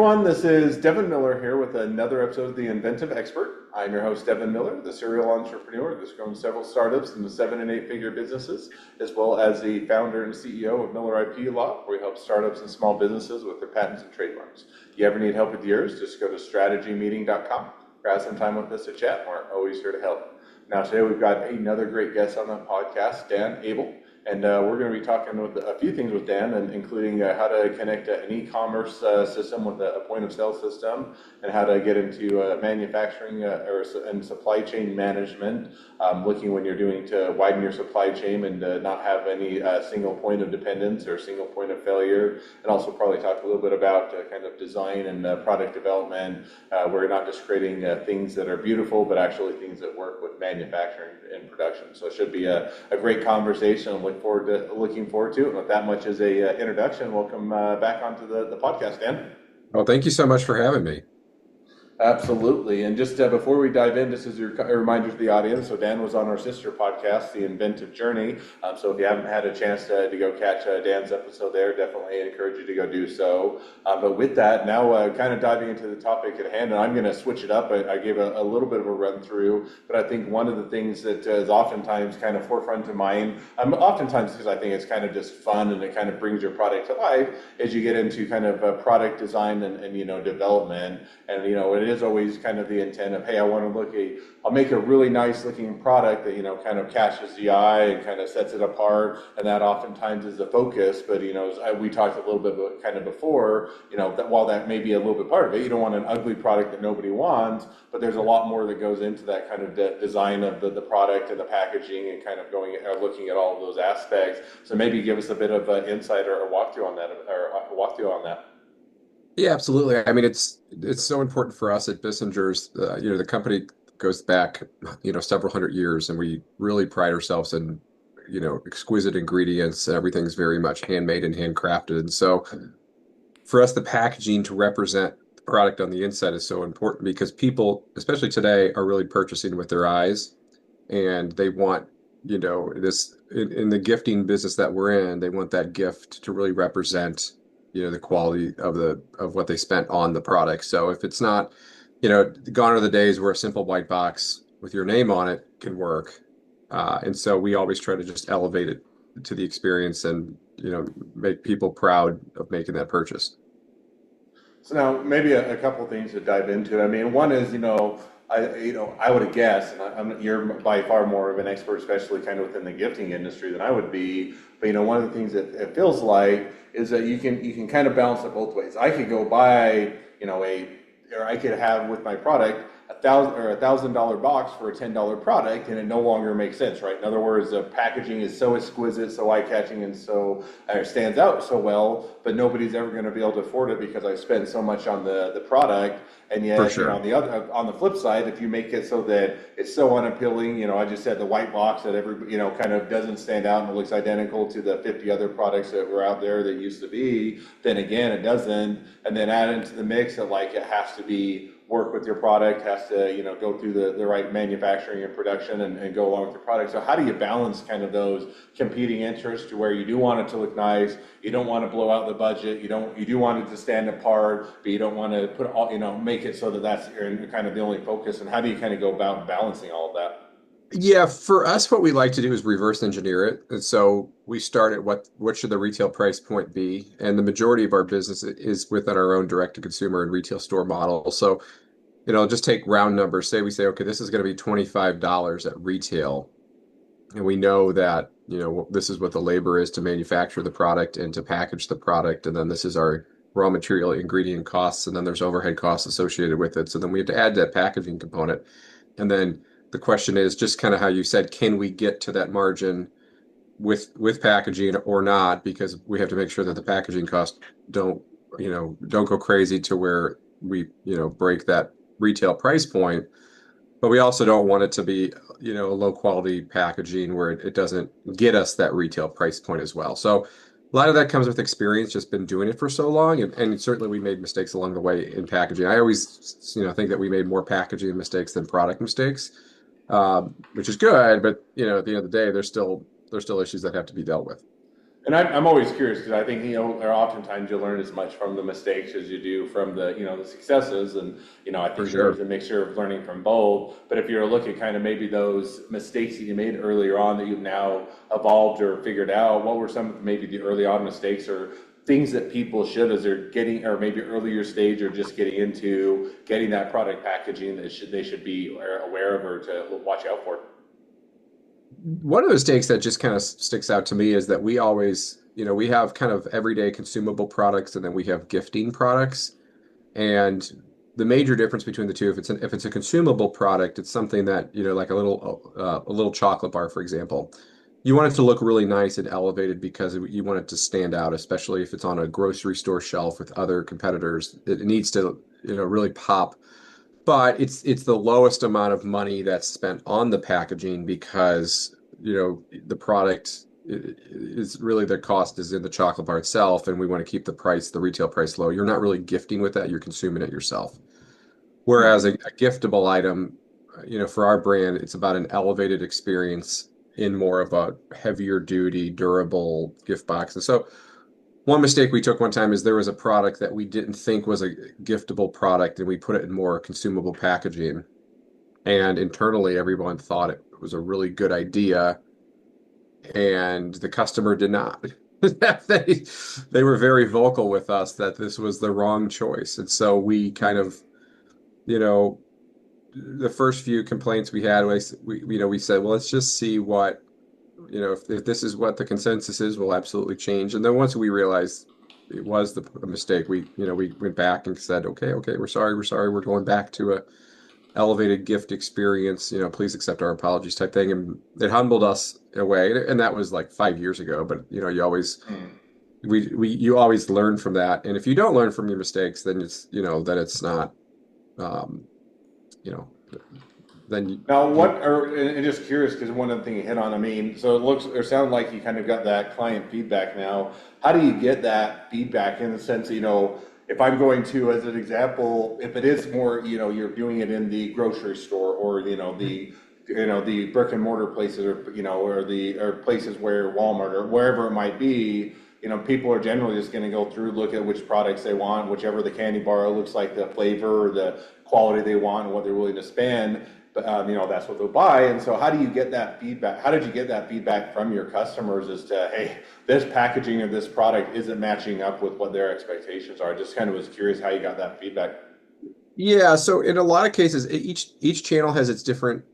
everyone. This is Devin Miller here with another episode of the Inventive Expert. I'm your host, Devin Miller, the serial entrepreneur that's grown several startups into 7- and 8-figure businesses, as well as the founder and CEO of Miller IP Law, where we help startups and small businesses with their patents and trademarks. If you ever need help with yours, just go to strategymeeting.com, grab some time with us to chat. We're always here to help. Now, today we've got another great guest on the podcast, Dan Abel. And we're going to be talking with a few things with Dan, and including how to connect an e-commerce system with a point-of-sale system, and how to get into manufacturing and supply chain management, looking when you're doing to widen your supply chain and not have any single point of dependence or single point of failure. And also probably talk a little bit about kind of design and product development, where you're not just creating things that are beautiful, but actually things that work with manufacturing and production. So it should be a great conversation. I'm looking forward to it. And with that much as a introduction, welcome back onto the podcast, Dan. Well, thank you so much for having me. Absolutely. And just before we dive in, just as a reminder to the audience, so Dan was on our sister podcast, The Inventive Journey. So if you haven't had a chance to go catch Dan's episode there, definitely encourage you to go do so. But with that, now kind of diving into the topic at hand, and I'm going to switch it up. I gave a little bit of a run through, but I think one of the things that is oftentimes kind of forefront of mind, oftentimes because I think it's kind of just fun and it kind of brings your product to life, is you get into kind of product design and development. And, it is always kind of the intent of, hey, I'll make a really nice looking product that, kind of catches the eye and kind of sets it apart. And that oftentimes is the focus. But, as we talked a little bit about kind of before, that while that may be a little bit part of it, you don't want an ugly product that nobody wants, but there's a lot more that goes into that kind of design of the product and the packaging and kind of looking at all of those aspects. So maybe give us a bit of insight or a walkthrough on that. Yeah, absolutely. I mean, it's so important for us at Bissingers. The company goes back, several hundred years, and we really pride ourselves in, exquisite ingredients. Everything's very much handmade and handcrafted. And so for us, the packaging to represent the product on the inside is so important because people, especially today, are really purchasing with their eyes, and they want, this in the gifting business that we're in, they want that gift to really represent the quality of what they spent on the product. So if it's not, gone are the days where a simple white box with your name on it can work. And so we always try to just elevate it to the experience and, make people proud of making that purchase. So now maybe a couple of things to dive into. I mean, one is, I would have guessed, and you're by far more of an expert, especially kind of within the gifting industry than I would be. But one of the things that it feels like is that you can kind of balance it both ways. I could go buy, or I could have with my product $1,000 box for a $10 product, and it no longer makes sense, right? In other words, the packaging is so exquisite, so eye-catching, and so stands out so well, but nobody's ever going to be able to afford it because I spent so much on the product. And yet, For sure. On the flip side, if you make it so that it's so unappealing, I just said the white box that kind of doesn't stand out and it looks identical to the 50 other products that were out there that used to be, then again, it doesn't. And then add into the mix that it has to be work with your product, has to, go through the right manufacturing and production and go along with your product. So how do you balance kind of those competing interests to where you do want it to look nice, you don't want to blow out the budget, you do want it to stand apart, but you don't want to put all, make it so that that's kind of the only focus. And how do you kind of go about balancing all of that? Yeah, for us, what we like to do is reverse engineer it. And so we start at what should the retail price point be? And the majority of our business is within our own direct-to-consumer and retail store model. So, just take round numbers. We say, okay, this is going to be $25 at retail. And we know that, this is what the labor is to manufacture the product and to package the product. And then this is our raw material ingredient costs. And then there's overhead costs associated with it. So then we have to add that packaging component. And then the question is just kind of how you said, can we get to that margin with packaging or not? Because we have to make sure that the packaging costs don't go crazy to where we, break that retail price point. But we also don't want it to be, low quality packaging where it doesn't get us that retail price point as well. So a lot of that comes with experience, just been doing it for so long. And certainly we made mistakes along the way in packaging. I always, think that we made more packaging mistakes than product mistakes, which is good. But, at the end of the day, there's still issues that have to be dealt with. And I'm always curious because I think, or oftentimes you learn as much from the mistakes as you do from the successes. And, I For think there's sure. a mixture of learning from both. But if you're looking kind of maybe those mistakes that you made earlier on that you've now evolved or figured out, what were some maybe the early on mistakes or things that people should, as they're getting, or maybe earlier stage or just getting into getting that product packaging that they should be aware of or to watch out for? One of the mistakes that just kind of sticks out to me is that we always, we have kind of everyday consumable products and then we have gifting products. And the major difference between the two, if it's a consumable product, it's something that, like a little chocolate bar, for example. You want it to look really nice and elevated because you want it to stand out, especially if it's on a grocery store shelf with other competitors. It needs to, really pop. But it's the lowest amount of money that's spent on the packaging because, the product is really the cost is in the chocolate bar itself, and we want to keep the retail price low. You're not really gifting with that, you're consuming it yourself. Whereas Hmm. a giftable item, for our brand, it's about an elevated experience in more of a heavier duty, durable gift box. And so one mistake we took one time is there was a product that we didn't think was a giftable product, and we put it in more consumable packaging. And internally, everyone thought it was a really good idea, and the customer did not. They they were very vocal with us that this was the wrong choice. And so we kind of, you know, the first few complaints we had, we said, well, let's just see what, if this is what the consensus is, we'll absolutely change. And then once we realized it was a mistake, we went back and said, okay, we're sorry, we're going back to a elevated gift experience, please accept our apologies type thing. And it humbled us in a way. And that was like 5 years ago, but you always learn from that. And if you don't learn from your mistakes, then it's not, um, you know, then Now, you, and just curious, because one other thing you hit on, I mean, so it looks or sounds like you kind of got that client feedback now. How do you get that feedback in the sense, if I'm going to, as an example, if it is more, you're doing it in the grocery store or, the brick and mortar places or, or places where Walmart or wherever it might be, people are generally just going to go through, look at which products they want, whichever the candy bar looks like, the flavor or the quality they want and what they're willing to spend. But that's what they'll buy. And so, how do you get that feedback? How did you get that feedback from your customers as to, hey, this packaging of this product isn't matching up with what their expectations are? I just kind of was curious how you got that feedback. yeah. So in a lot of cases, each channel has its different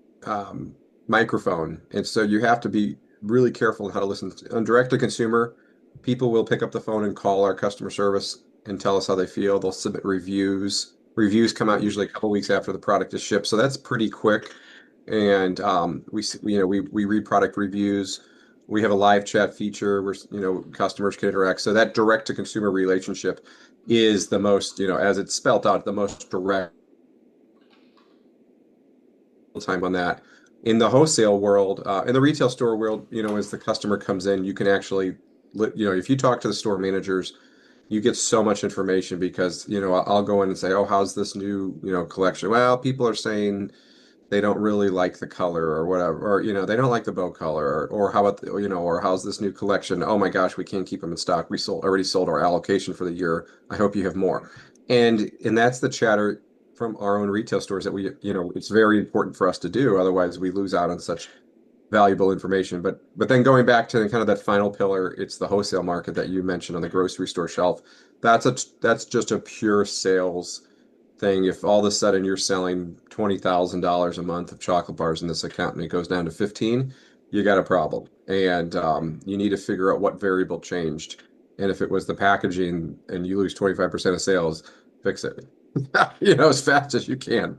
microphone, and so you have to be really careful on how to listen. On direct to consumer, people will pick up the phone and call our customer service and tell us how they feel. They'll submit reviews. Reviews come out usually a couple weeks after the product is shipped, so that's pretty quick. And we read product reviews. We have a live chat feature where customers can interact. So that direct to consumer relationship is the most, as it's spelt out, the most direct time on that. In the wholesale world, in the retail store world, as the customer comes in, you can actually, if you talk to the store managers, you get so much information because, I'll go in and say, oh, how's this new, collection? Well, people are saying they don't really like the color or whatever, or they don't like the bow color, or how about or how's this new collection? Oh my gosh, we can't keep them in stock. We already sold our allocation for the year. I hope you have more. And that's the chatter from our own retail stores that it's very important for us to do. Otherwise, we lose out on such valuable information. But then going back to kind of that final pillar, it's the wholesale market that you mentioned on the grocery store shelf. That's just a pure sales thing. If all of a sudden you're selling $20,000 a month of chocolate bars in this account and it goes down to 15, you got a problem. And you need to figure out what variable changed. And if it was the packaging and you lose 25% of sales, fix it, as fast as you can.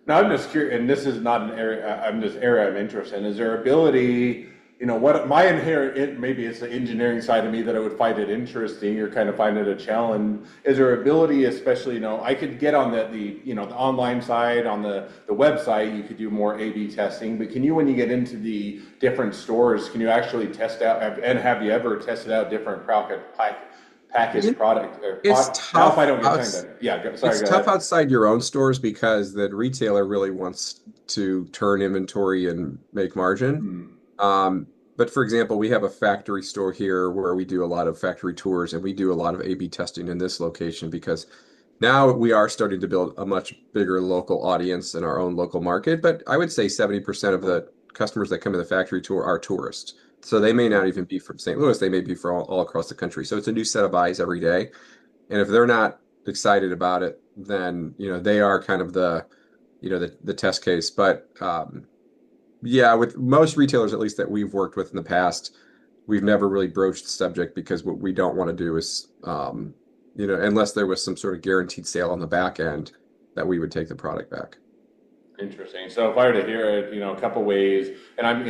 Now, I'm just curious, and this is not an area, I'm just area I'm interested in. Is there ability, what my inherent, maybe it's the engineering side of me that I would find it interesting or kind of find it a challenge. Is there ability, especially, I could get on the online side, on the website, you could do more A/B testing, but can you, when you get into the different stores, can you actually test out, and have you ever tested out different packaged It, product? it's Now, if I tough. don't get time, then, yeah, sorry, It's go tough ahead. outside your own stores because the retailer really wants to turn inventory and make margin. Hmm. Um, but for example, we have a factory store here where we do a lot of factory tours and we do a lot of A/B testing in this location because now we are starting to build a much bigger local audience in our own local market. But I would say 70% of the customers that come to the factory tour are tourists. So they may not even be from St. Louis, they may be from all across the country. So it's a new set of eyes every day. And if they're not excited about it, then they are kind of the test case. But yeah, with most retailers, at least that we've worked with in the past, we've never really broached the subject because what we don't want to do is, unless there was some sort of guaranteed sale on the back end, that we would take the product back. Interesting. So if I were to hear it, a couple ways, and I'm,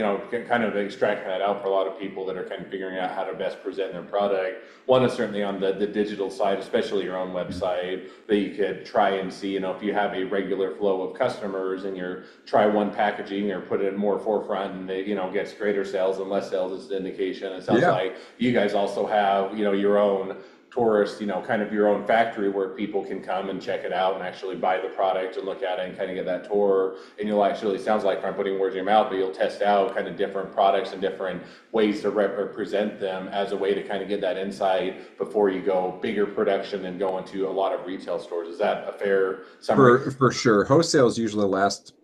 kind of extracting that out for a lot of people that are kind of figuring out how to best present their product. One is certainly on the digital side, especially your own website, that you could try and see, if you have a regular flow of customers and you're try one packaging or put it more forefront and they, gets greater sales and less sales is the indication. It sounds like you guys also have, your own tourist, kind of your own factory where people can come and check it out and actually buy the product and look at it and kind of get that tour. And you'll actually, sounds like I'm putting words in your mouth, but you'll test out kind of different products and different ways to represent them as a way to kind of get that insight before you go bigger production and go into a lot of retail stores. Is that a fair summary? For sure. Wholesale is usually the last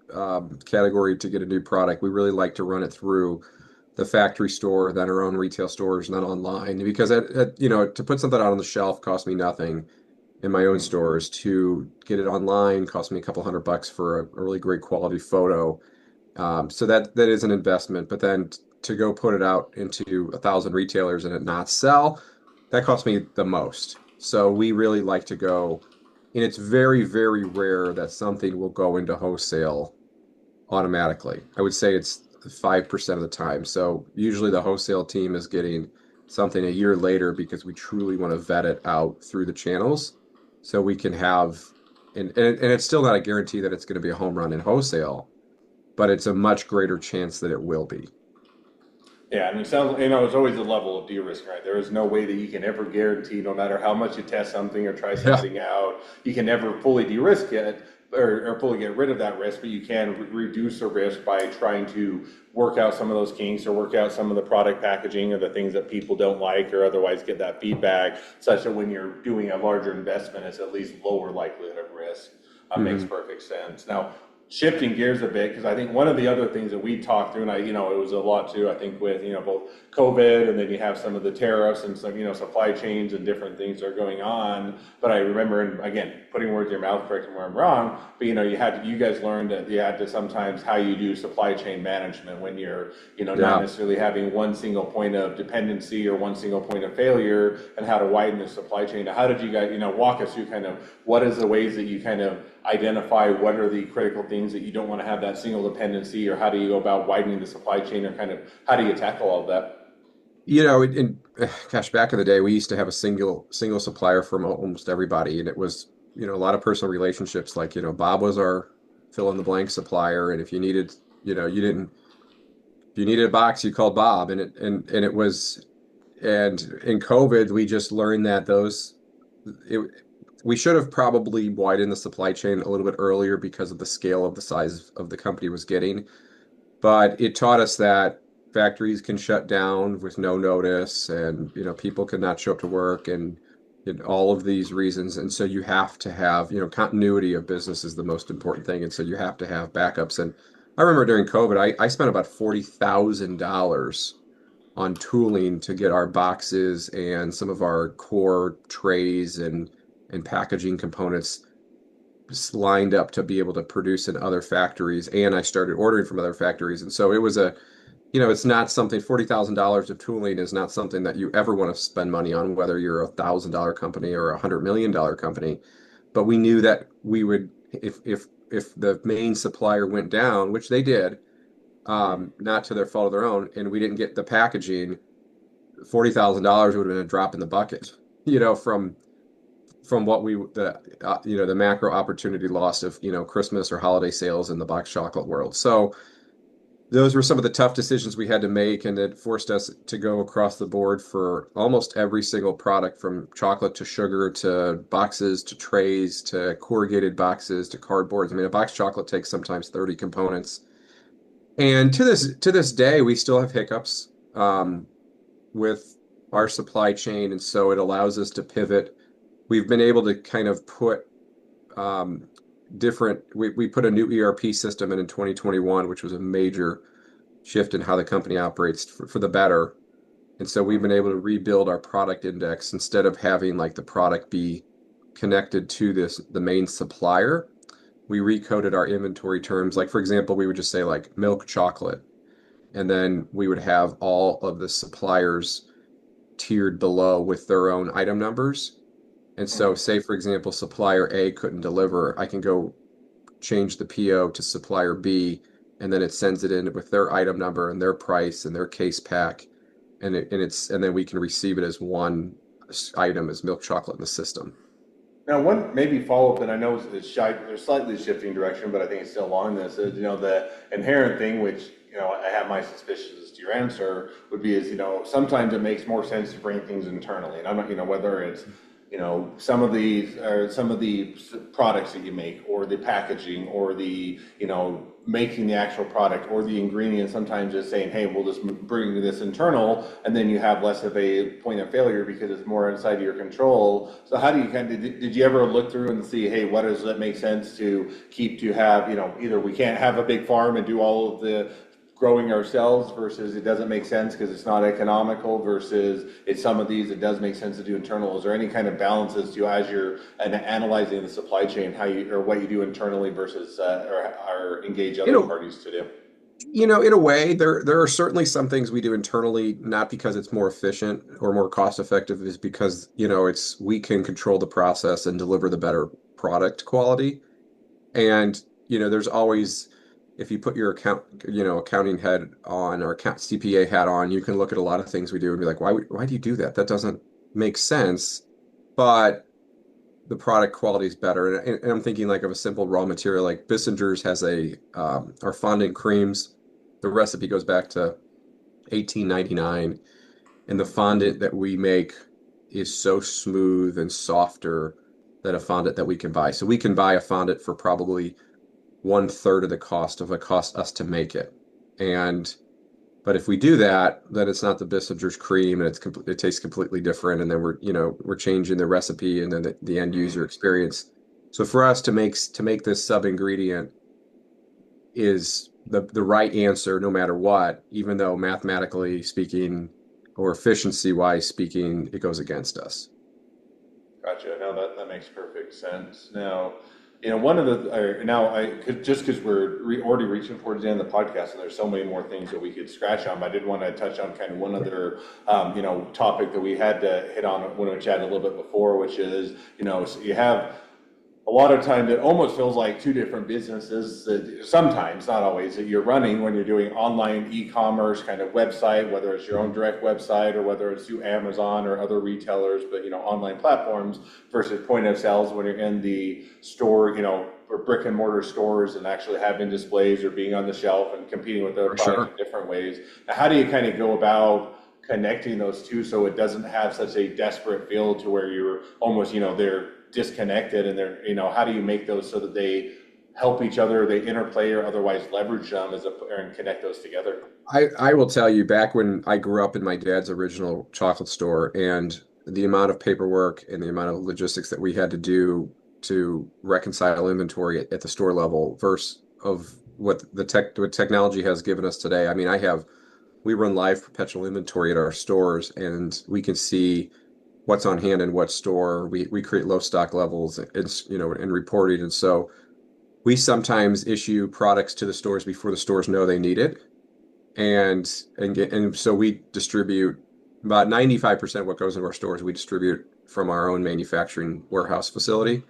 category to get a new product. We really like to run it through the factory store, then our own retail stores, and then online. Because to put something out on the shelf costs me nothing in my own stores. To get it online costs me a couple $100 for a really great quality photo. So that is an investment. But then to go put it out into 1,000 retailers and it not sell, that costs me the most. So we really like to go, and it's very, very rare that something will go into wholesale automatically. I would say it's 5% of the time. So usually the wholesale team is getting something a year later because we truly want to vet it out through the channels so we can have, and it's still not a guarantee that it's going to be a home run in wholesale, but it's a much greater chance that it will be. Yeah, and it sounds, it's always a level of de-risk, right? There is no way that you can ever guarantee, no matter how much you test something or try Yeah. something out, you can never fully de-risk it or fully get rid of that risk, but you can reduce the risk by trying to work out some of those kinks or work out some of the product packaging or the things that people don't like or otherwise get that feedback such that when you're doing a larger investment, it's at least lower likelihood of risk. Makes perfect sense. Now, shifting gears a bit, because I think one of the other things that we talked through, and it was a lot too, I think with, both COVID and then you have some of the tariffs and some, supply chains and different things that are going on. But I remember, and again, putting words in your mouth, correct me where I'm wrong, but you guys learned that you had to sometimes how you do supply chain management when you're, not necessarily having one single point of dependency or one single point of failure and how to widen the supply chain. Now, how did you guys, walk us through kind of what is the ways that you kind of identify what are the critical things that you don't want to have that single dependency, or how do you go about widening the supply chain, or kind of how do you tackle all of that? Gosh, back in the day, we used to have a single supplier from almost everybody, and it was, a lot of personal relationships. Like, Bob was our fill in the blank supplier, and if you needed, if you needed a box, you called Bob, and in COVID, we just learned that we should have probably widened the supply chain a little bit earlier because of the scale of the size of the company was getting. But it taught us that factories can shut down with no notice, and people cannot show up to work, and all of these reasons. And so you have to have, continuity of business is the most important thing. And so you have to have backups. And I remember during COVID, I spent about $40,000 on tooling to get our boxes and some of our core trays and packaging components lined up to be able to produce in other factories. And I started ordering from other factories. And so it was it's not something, $40,000 of tooling is not something that you ever want to spend money on, whether you're $1,000 company or $100 million company. But we knew that we would, if the main supplier went down, which they did, not to their fault of their own, and we didn't get the packaging, $40,000 would have been a drop in the bucket, from what the macro opportunity loss of, Christmas or holiday sales in the box chocolate world. So those were some of the tough decisions we had to make, and it forced us to go across the board for almost every single product, from chocolate to sugar to boxes to trays to corrugated boxes to cardboards. I mean, a box chocolate takes sometimes 30 components. And to this day, we still have hiccups. with our supply chain, and so it allows us to pivot. We've been able to kind of put um, we put a new ERP system in 2021, which was a major shift in how the company operates for the better. And so we've been able to rebuild our product index instead of having like the product be connected to the main supplier. We recoded our inventory terms. Like for example, we would just say like milk chocolate, and then we would have all of the suppliers tiered below with their own item numbers. And so Mhm. say for example, supplier A couldn't deliver, I can go change the PO to supplier B, and then it sends it in with their item number and their price and their case pack, and then we can receive it as one item as milk chocolate in the system. Now, one maybe follow-up, and I know it's they're slightly shifting direction, but I think it's still along this, is, the inherent thing, which, I have my suspicions to your answer, would be is, sometimes it makes more sense to bring things internally. And I'm not, whether it's, some of these, or some of the products that you make, or the packaging, or the, making the actual product, or the ingredients, sometimes it's saying, hey, we'll just bring this internal, and then you have less of a point of failure because it's more inside of your control. So how do you did you ever look through and see, hey, what does it make sense to have, either we can't have a big farm and do all of the growing ourselves versus it doesn't make sense because it's not economical versus it's some of these it does make sense to do internal. Is there any kind of balances to as you're analyzing the supply chain, how you or what you do internally versus or engage You other know, parties to do? in a way, there are certainly some things we do internally, not because it's more efficient or more cost effective, is because, it's we can control the process and deliver the better product quality. And, there's always, if you put your accounting head on or CPA hat on, you can look at a lot of things we do and be like, why do you do that? That doesn't make sense. But the product quality is better. And I'm thinking like of a simple raw material, like Bissingers has our fondant creams. The recipe goes back to 1899, and the fondant that we make is so smooth and softer than a fondant that we can buy. So we can buy a fondant for probably one third of the cost of it costs us to make it. And but if we do that, then it's not the Bissinger's cream, and it tastes completely different. And then we're changing the recipe and then the end Mm. user experience. So for us to make this sub ingredient is the right answer no matter what, even though mathematically speaking or efficiency wise speaking, it goes against us. Gotcha. No, that makes perfect sense. Now, one of the now just because we're already reaching towards the end of the podcast, and there's so many more things that we could scratch on, but I did want to touch on kind of one other topic that we had to hit on when we chatted a little bit before, which is so you have a lot of times it almost feels like two different businesses that sometimes, not always, that you're running when you're doing online e-commerce kind of website, whether it's your own direct website or whether it's through Amazon or other retailers, but online platforms versus point of sales when you're in the store, or brick and mortar stores and actually having displays or being on the shelf and competing with other For products sure. in different ways. Now, how do you kind of go about connecting those two so it doesn't have such a desperate feel to where you're almost, they're disconnected and they're, how do you make those so that they help each other, they interplay or otherwise leverage them and connect those together? I will tell you, back when I grew up in my dad's original chocolate store, and the amount of paperwork and the amount of logistics that we had to do to reconcile inventory at the store level versus of what technology has given us today. I mean, we run live perpetual inventory at our stores, and we can see what's on hand in what store. We create low stock levels and reporting. And so we sometimes issue products to the stores before the stores know they need it. And so we distribute about 95% of what goes into our stores, we distribute from our own manufacturing warehouse facility.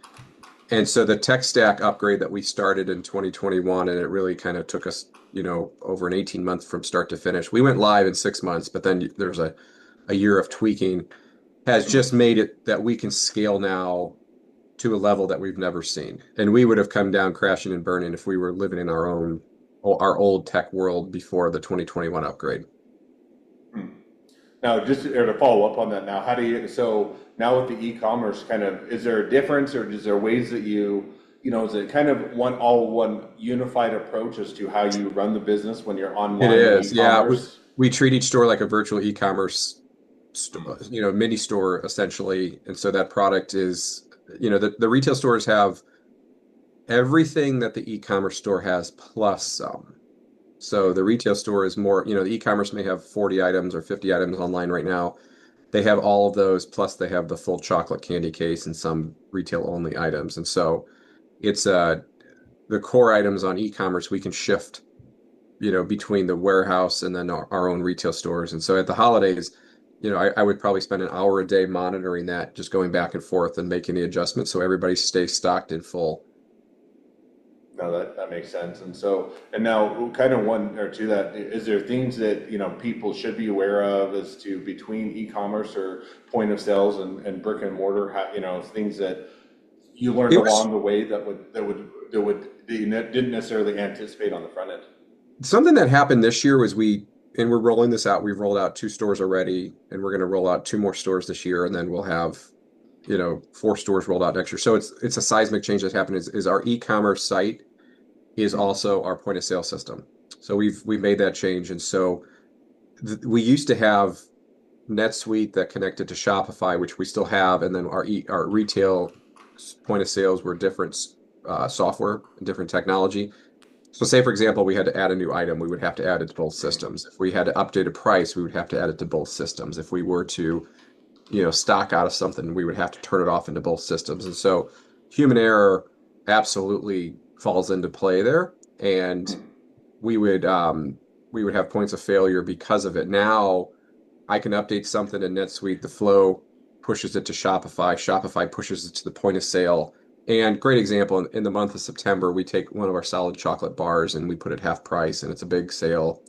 And so the tech stack upgrade that we started in 2021, and it really kind of took us, over an 18 months from start to finish. We went live in 6 months, but then there's a year of tweaking, has just made it that we can scale now to a level that we've never seen. And we would have come down crashing and burning if we were living in our old tech world before the 2021 upgrade. Hmm. Now, just to follow up on that, now, how do you, so now with the e-commerce kind of, is there a difference or is there ways that is it kind of one unified approach as to how you run the business when you're It online and is, yeah. e-commerce? we treat each store like a virtual e-commerce mini store essentially. And so that product is, the retail stores have everything that the e-commerce store has plus some. So the retail store is more, the e-commerce may have 40 items or 50 items online right now. They have all of those, plus they have the full chocolate candy case and some retail only items. And so it's the core items on e-commerce we can shift, between the warehouse and then our own retail stores. And so at the holidays, I would probably spend an hour a day monitoring that, just going back and forth and making the adjustments so everybody stays stocked in full. No, that makes sense. And so, and now kind of one or two that, is there things that, people should be aware of as to between e-commerce or point of sales and brick and mortar, things that you learned It was along the way that you didn't necessarily anticipate on the front end? something that happened this year was and we're rolling this out. We've rolled out two stores already, and we're going to roll out two more stores this year, and then we'll have, four stores rolled out next year. So it's a seismic change that's happened is our e-commerce site is also our point of sale system. So we've made that change. And so we used to have NetSuite that connected to Shopify, which we still have, and then our retail point of sales were different software and different technology. So say, for example, we had to add a new item, we would have to add it to both systems. If we had to update a price, we would have to add it to both systems. If we were to, stock out of something, we would have to turn it off into both systems. And so human error absolutely falls into play there. And we would have points of failure because of it. Now I can update something in NetSuite, the flow pushes it to Shopify, Shopify pushes it to the point of sale. And great example, in the month of September, we take one of our solid chocolate bars and we put it half price, and it's a big sale.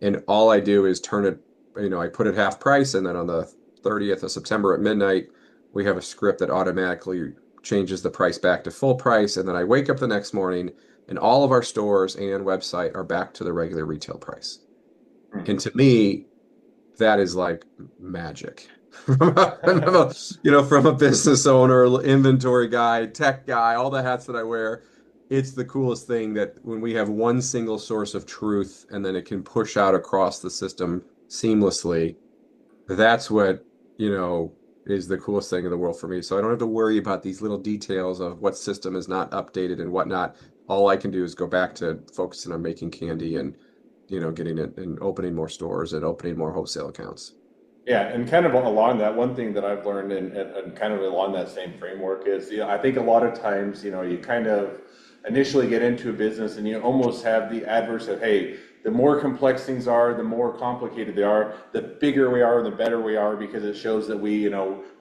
And all I do is turn it, I put it half price, and then on the 30th of September at midnight, we have a script that automatically changes the price back to full price. And then I wake up the next morning and all of our stores and website are back to the regular retail price. And to me, that is like magic. From a business owner, inventory guy, tech guy, all the hats that I wear, it's the coolest thing that when we have one single source of truth and then it can push out across the system seamlessly, that's what, is the coolest thing in the world for me. So I don't have to worry about these little details of what system is not updated and whatnot. All I can do is go back to focusing on making candy and, getting it and opening more stores and opening more wholesale accounts. Yeah, and kind of along that, one thing that I've learned and kind of along that same framework is, I think a lot of times, you kind of initially get into a business and you almost have the adverse of, hey, the more complex things are, the more complicated they are, the bigger we are, the better we are, because it shows that we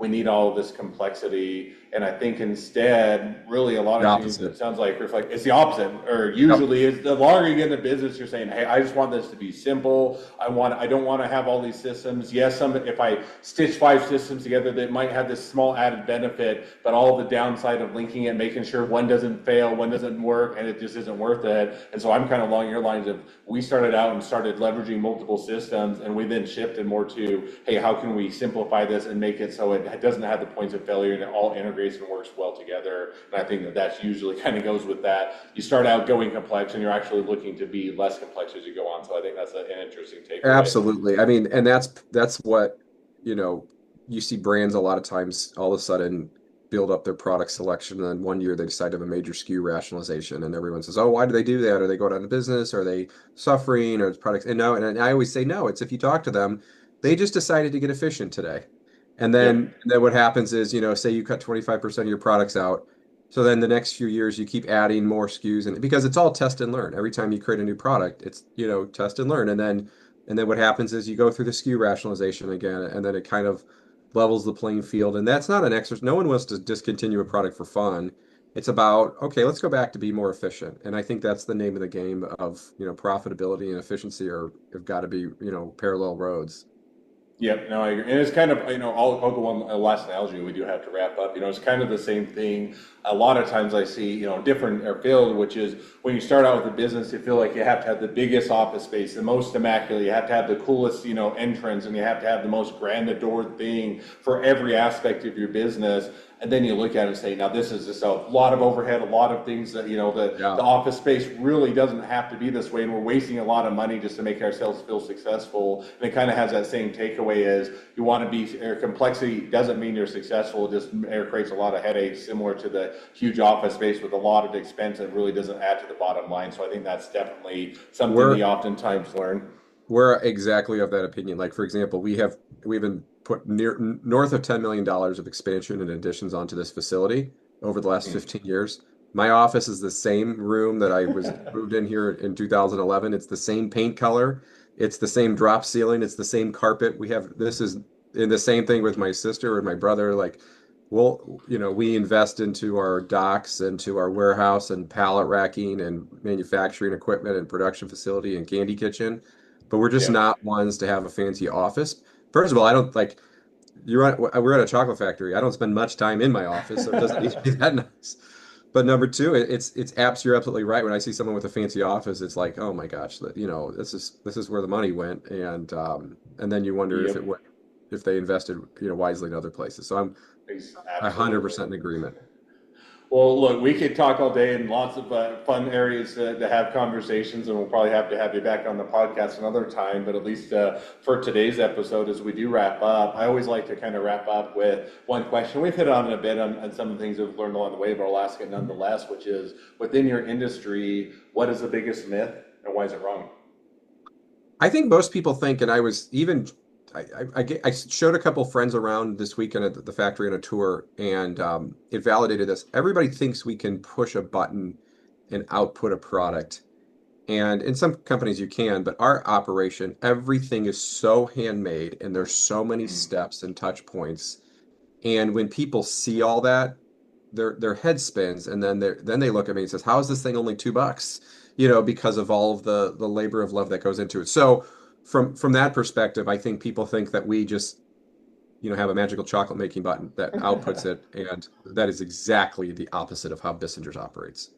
need all of this complexity. And I think instead, really a lot The of times opposite. it sounds like it's the opposite, or Yep. usually is the longer you get in the business, you're saying, hey, I just want this to be simple. I don't want to have all these systems. Yes, if I stitch 5 systems together, they might have this small added benefit, but all the downside of linking it, making sure one doesn't fail, one doesn't work, and it just isn't worth it. And so I'm kind of along your lines of, we started out and started leveraging multiple systems, and we then shifted more to, hey, how can we simplify this and make it so it doesn't have the points of failure and it all integrates and works well together. And I think that that's usually kind of goes with that. You start out going complex and you're actually looking to be less complex as you go on. So I think that's an interesting takeaway. Absolutely. I mean, and that's what, you know, you see brands a lot of times all of a sudden build up their product selection, and then one year they decide to have a major SKU rationalization, and everyone says, "Oh, why do they do that? Are they going out of business? Are they suffering? Or it's products?" And no, and I always say no. It's if you talk to them, they just decided to get efficient today. Yep. And then what happens is, say you cut 25% of your products out. So then the next few years you keep adding more SKUs, and because it's all test and learn. Every time you create a new product, it's, test and learn. And then what happens is you go through the SKU rationalization again, and then it kind of levels the playing field. And that's not an exercise. No one wants to discontinue a product for fun. It's about, okay, let's go back to be more efficient. And I think that's the name of the game of, profitability and efficiency have got to be, parallel roads. Yep, no, I agree. And it's kind of, I'll go on a last analogy. We do have to wrap up. It's kind of the same thing. a lot of times I see, different or field, which is when you start out with a business, you feel like you have to have the biggest office space, the most immaculate, you have to have the coolest, entrance, and you have to have the most grand adored thing for every aspect of your business. And then you look at it and say, now this is just a lot of overhead, a lot of things that, the office space really doesn't have to be this way. And we're wasting a lot of money just to make ourselves feel successful. And it kind of has that same takeaway as you want to be, complexity doesn't mean you're successful. It just creates a lot of headaches, similar to the huge office space with a lot of expense that really doesn't add to the bottom line. So I think that's definitely something we oftentimes learn. We're exactly of that opinion. Like, for example, we've been put north of $10 million of expansion and additions onto this facility over the last 15 years. My office is the same room that I was moved in here in 2011. It's the same paint color. It's the same drop ceiling. It's the same carpet. This is in the same thing with my sister and my brother. Like, we invest into our docks, into our warehouse and pallet racking and manufacturing equipment and production facility and candy kitchen. But we're just not ones to have a fancy office. First of all, I don't like we're at a chocolate factory. I don't spend much time in my office, so it doesn't need to be that nice. But number two, it's apps. You're absolutely right. When I see someone with a fancy office, it's like, oh my gosh, this is where the money went, and then you wonder if they invested wisely in other places. So I'm 100% in agreement. Well, look, we could talk all day and lots of fun areas to have conversations, and we'll probably have to have you back on the podcast another time. But at least for today's episode, as we do wrap up, I always like to kind of wrap up with one question. We've hit on it a bit on some of the things we've learned along the way, but I'll ask it nonetheless, which is, within your industry, what is the biggest myth and why is it wrong? I think most people think, and I showed a couple friends around this weekend at the factory on a tour, and it validated this. Everybody thinks we can push a button and output a product. And in some companies you can, but our operation, everything is so handmade and there's so many steps and touch points. And when people see all that, their head spins, and then they look at me and says, how is this thing only $2? Because of all of the labor of love that goes into it. So from that perspective, I think people think that we just, have a magical chocolate making button that outputs it, and that is exactly the opposite of how Bissingers operates.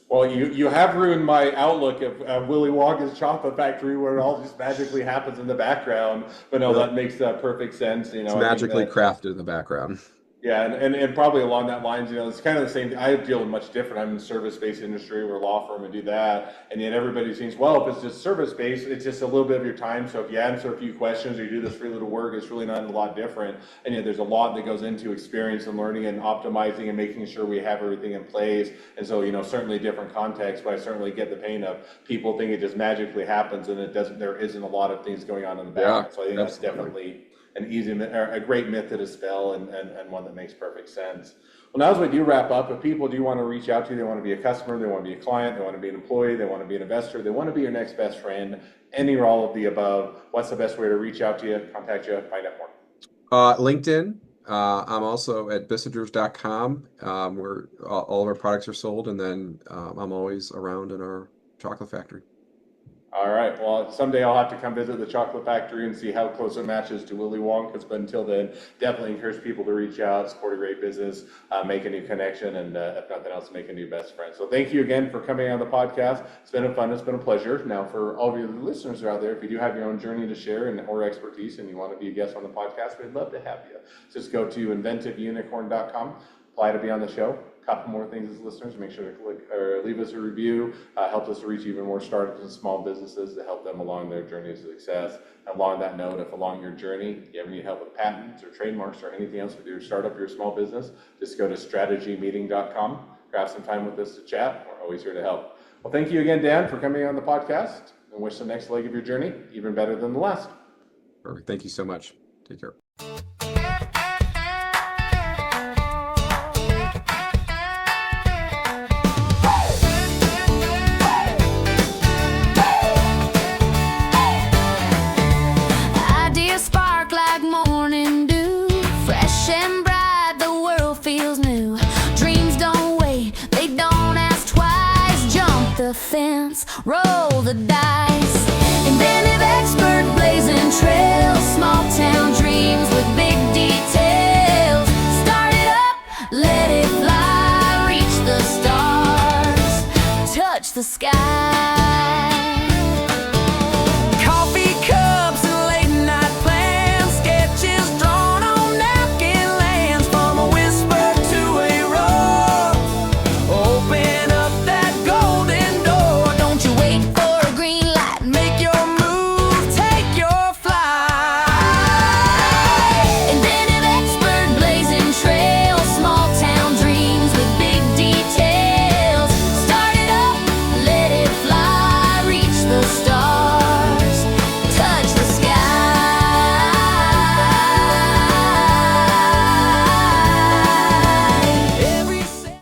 Well, you have ruined my outlook of Willy Wonka's chocolate factory, where it all just magically happens in the background. But no, that makes perfect sense. It's magically crafted in the background. Yeah, and probably along that lines, it's kind of the same thing. I deal with much different. I'm in the service-based industry. We're a law firm and do that. And yet everybody thinks, well, if it's just service-based, it's just a little bit of your time. So if you answer a few questions or you do this free little work, it's really not a lot different. And yet there's a lot that goes into experience and learning and optimizing and making sure we have everything in place. And so, certainly different context, but I certainly get the pain of people think it just magically happens, and it doesn't. There isn't a lot of things going on in the background. So I think that's definitely a great myth to dispel, and one that makes perfect sense. Well, now as we do wrap up, if people do want to reach out to you, they want to be a customer, they want to be a client, they want to be an employee, they want to be an investor, they want to be your next best friend, any or all of the above, what's the best way to reach out to you, contact you, find out more? LinkedIn. I'm also at Bissingers.com, where all of our products are sold, and then I'm always around in our chocolate factory. All right. Well, someday I'll have to come visit the chocolate factory and see how close it matches to Willy Wonka's. But until then, definitely encourage people to reach out, support a great business, make a new connection, and if nothing else, make a new best friend. So thank you again for coming on the podcast. It's been fun. It's been a pleasure. Now, for all of your listeners out there, if you do have your own journey to share or expertise, and you want to be a guest on the podcast, we'd love to have you. Just go to inventiveunicorn.com, apply to be on the show. Couple more things as listeners, make sure to click or leave us a review. Helps us to reach even more startups and small businesses to help them along their journey to success. And along that note, if along your journey you ever need help with patents or trademarks or anything else with your startup or your small business, just go to strategymeeting.com, grab some time with us to chat. We're always here to help. Well, thank you again, Dan, for coming on the podcast, and wish the next leg of your journey even better than the last. Perfect. Thank you so much. Take care. Roll the dice.